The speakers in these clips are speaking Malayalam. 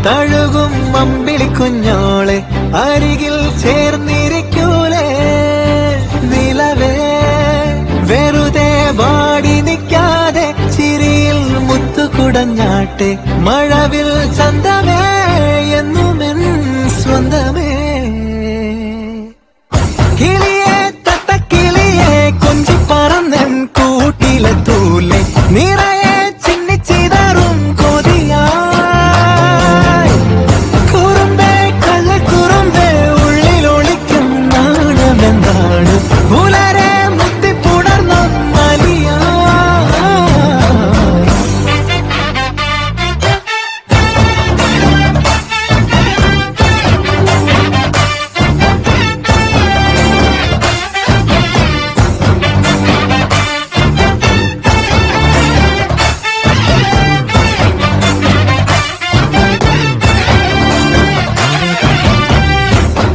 തഴുകും അമ്പിളിക്കുഞ്ഞോളെ അരികിൽ ചേർന്നിരിക്കൂലേ നിലവേ വെറുതെ വാടി നിൽക്കാതെ ചിരിയിൽ മുത്തുകുടഞ്ഞാട്ടെ മഴവിൽ ചന്തമേ എന്നുമെൻ സ്വന്തമേ കിളിയെ തത്തക്കിളിയെ കൊഞ്ചി പറന്നൻ കൂട്ടിലെത്തൂലെ നിറയെ ചിന്നിച്ചിതറും കൊതിയായി കുറുമ്പേ കള്ളക്കുറുമ്പേ ഉള്ളിലൊളിക്കും നാണമെന്താണ് പുലരെ മുത്തിപ്പുണർന്ന മലിയാ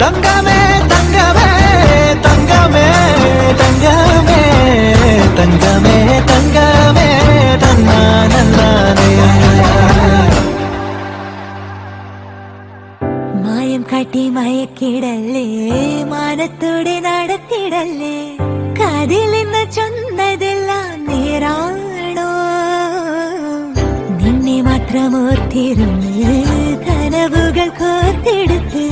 തങ്കമേ തങ്കമേ തങ്കമേ തങ്കമേ തങ്കമേ തങ്കമേ തന്നാനേ മായം കാട്ടി മയക്കിടല്ലേ മാനത്തോടെ നടത്തിടല്ലേ കാതിൽ നിന്ന് ചൊന്നതെല്ലാം നേരാണോ നിന്നെ മാത്രം ഓർത്തിരുന്ന് കനവുകൾ കോർത്തെടുത്ത്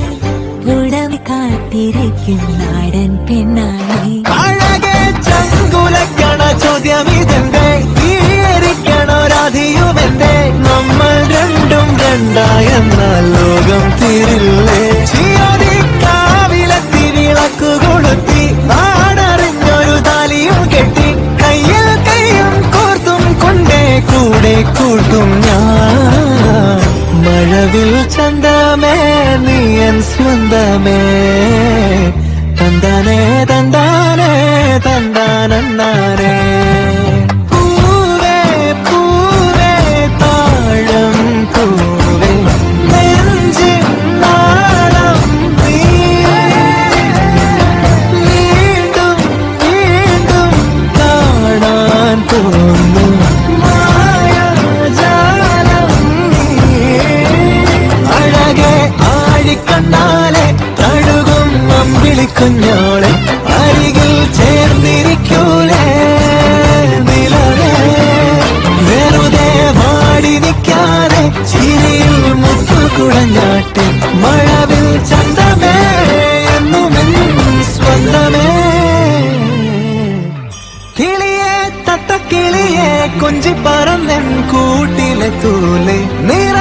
ഉടമ കാത്തിരിക്കും നാടൻ പെണ്ണായി അഴകെ ചങ്കുലക്കണ ചോദ്യം ഇതെന്തേ ഈരിക്കണോ രാധിയുമെന്തേ നമ്മൾ രണ്ടും രണ്ടായെന്നാൽ ലോകം തീരില്ലേ ചിയോതിക്കാവിലെത്തി വിളക്കു കൊളുത്തി നാടറിഞ്ഞൊരു താലിയും കെട്ടി കയ്യിൽ കയ്യും കോർത്തും കൊണ്ടേ കൂടെ കൂട്ടും ഞാൻ മഴവിൽ ചന്തമേ നീ എൻ സ്വന്തമേ തന്താനേ തന്താനേ തന്താനേ പൂവേ പൂവേ താഴം പൂവേ നെഞ്ചിൻ നാളം നീ വീണ്ടും വീണ്ടും കാണാൻ തോന്നും കണ്ണാലെ തഴുകും അമ്പിളിക്കുഞ്ഞോളെ അരികിൽ ചേർന്നിരിക്കൂലേ നിലവേ വെറുതെ വാടി നിൽക്കാതെ ചിരിയിൽ മുത്തുകുടഞ്ഞാട്ടെ മഴവിൽ ചന്തമേ എന്നുമെൻ സ്വന്തമേ കിളിയെ തത്തക്കിളിയെ കൊഞ്ചി പറന്നൻ കൂട്ടിലെത്തൂലെ നിറ